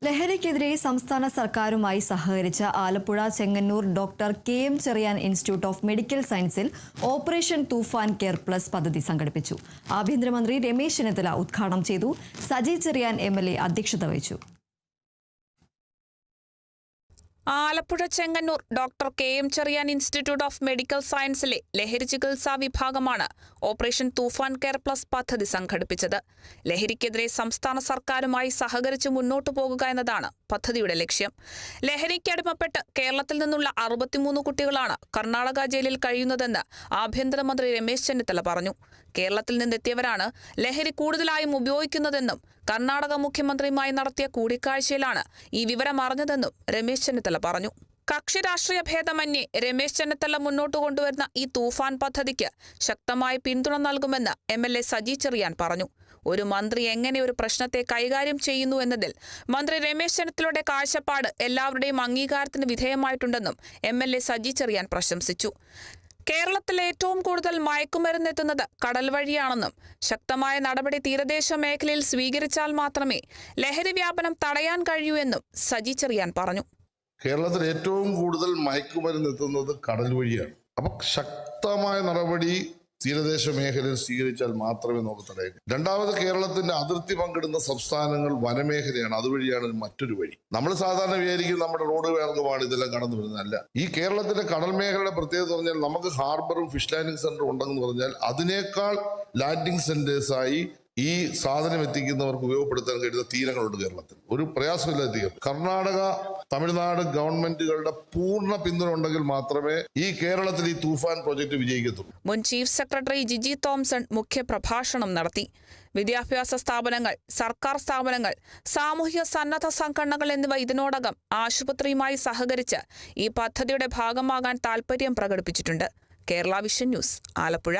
ലഹരിക്കെതിരെ സംസ്ഥാന സർക്കാരുമായി സഹകരിച്ച Alappuzha Chengannur doctor K M. Cherian institute of medical സയൻസിൽ ഓപ്പറേഷൻ തൂഫാൻ കെയർ പ്ലസ് പദ്ധതി സംഘടിപ്പിച്ചു. ആഭ്യന്തരമന്ത്രി രമേശ് ചെന്നിത്തല ഉദ്ഘാടനം ചെയ്തു. സജി ചെറിയാൻ എം.എൽ.എ. അധ്യക്ഷത വഹിച്ചു. Alappuzha Chengannur doctor K M. Cherian institute of medical സയൻസിലെ ലഹരി ചികിത്സാ വിഭാഗമാണ് ഓപ്പറേഷൻ തൂഫാൻ കെയർ പ്ലസ് പദ്ധതി സംഘടിപ്പിച്ചത്. ലഹരിക്കെതിരെ സംസ്ഥാന സർക്കാരുമായി സഹകരിച്ച് മുന്നോട്ടു പോകുക എന്നതാണ് പദ്ധതിയുടെ ലക്ഷ്യം. ലഹരിക്കടിമപ്പെട്ട് കേരളത്തിൽ നിന്നുള്ള 63 കുട്ടികളാണ് കർണാടക ജയിലിൽ കഴിയുന്നതെന്ന് ആഭ്യന്തരമന്ത്രി രമേശ് ചെന്നിത്തല പറഞ്ഞു. കേരളത്തിൽ നിന്നെത്തിയവരാണ് ലഹരി കൂടുതലായും ഉപയോഗിക്കുന്നതെന്നും കർണാടക മുഖ്യമന്ത്രിയുമായി നടത്തിയ കൂടിക്കാഴ്ചയിലാണ് ഈ വിവരം അറിഞ്ഞതെന്നും രമേശ് ചെന്നിത്തല പറഞ്ഞു. കക്ഷി രാഷ്ട്രീയ ഭേദമന്യേ രമേശ് ചെന്നിത്തല മുന്നോട്ട് കൊണ്ടുവരുന്ന ഈ തൂഫാൻ പദ്ധതിക്ക് ശക്തമായ പിന്തുണ നൽകുമെന്ന് എം.എൽ.എ. സജി ചെറിയാൻ പറഞ്ഞു. ഒരു മന്ത്രി എങ്ങനെ ഒരു പ്രശ്നത്തെ കൈകാര്യം ചെയ്യുന്നു എന്നതിൽ മന്ത്രി രമേശ് ചെന്നിത്തലയുടെ കാഴ്ചപ്പാട് എല്ലാവരുടെയും അംഗീകാരത്തിന് വിധേയമായിട്ടുണ്ടെന്നും എം.എൽ.എ. സജി ചെറിയാൻ പ്രശംസിച്ചു. കേരളത്തിൽ ഏറ്റവും കൂടുതൽ മയക്കുമരുന്നെത്തുന്നത് കടൽ വഴിയാണെന്നും ശക്തമായ നടപടി തീരദേശ മേഖലയിൽ സ്വീകരിച്ചാൽ മാത്രമേ ലഹരി വ്യാപനം തടയാൻ കഴിയൂ എന്നും സജി ചെറിയാൻ പറഞ്ഞു. കേരളത്തിൽ ഏറ്റവും കൂടുതൽ മയക്കുമരുന്നെത്തുന്നത് കടൽ വഴിയാണ്. അപ്പൊ ശക്തമായ നടപടി തീരദേശ മേഖലയിൽ സ്വീകരിച്ചാൽ മാത്രമേ നമുക്ക് തടയാൻ. രണ്ടാമത്, കേരളത്തിന്റെ അതിർത്തി പങ്കിടുന്ന സംസ്ഥാനങ്ങൾ വനമേഖലയാണ്. അതുവഴിയാണ് മറ്റൊരു വഴി. നമ്മൾ സാധാരണ വിചാരിക്കും നമ്മുടെ റോഡ് മാർഗമാണ് ഇതെല്ലാം കടന്നു വരുന്നതല്ല. ഈ കേരളത്തിന്റെ കടൽ മേഖലയുടെ പ്രത്യേകത പറഞ്ഞാൽ നമുക്ക് ഹാർബറും ഫിഷ് ലാൻഡിംഗ് സെന്ററും ഉണ്ടെന്ന് പറഞ്ഞാൽ അതിനേക്കാൾ ലാൻഡിംഗ് സെന്റേഴ്സായി ഈ സാധനം എത്തിക്കുന്നവർക്ക് ഉപയോഗപ്പെടുത്താൻ കഴിയുന്ന തീരങ്ങളുണ്ട് കേരളത്തിൽ. ഒരു പ്രയാസമില്ലാതെ തീരം. കർണാടക, തമിഴ്നാട് ഗവൺമെന്റുകളുടെ പൂർണ്ണ പിന്തുണ ഉണ്ടെങ്കിൽ മാത്രമേ ഈ കേരളത്തിൽ ഈ തൂഫാൻ പ്രോജക്ട് വിജയിക്കത്തുള്ളൂ. മുൻ ചീഫ് സെക്രട്ടറി ജിജി തോംസൺ മുഖ്യ പ്രഭാഷണം നടത്തി. വിദ്യാഭ്യാസ സ്ഥാപനങ്ങൾ, സർക്കാർ സ്ഥാപനങ്ങൾ, സാമൂഹിക സന്നദ്ധ സംഘടനകൾ എന്നിവ ഇതിനോടകം ആശുപത്രിയുമായി സഹകരിച്ച് ഈ പദ്ധതിയുടെ ഭാഗമാകാൻ താൽപര്യം പ്രകടിപ്പിച്ചിട്ടുണ്ട്. Kerala vision news, Alappuzha.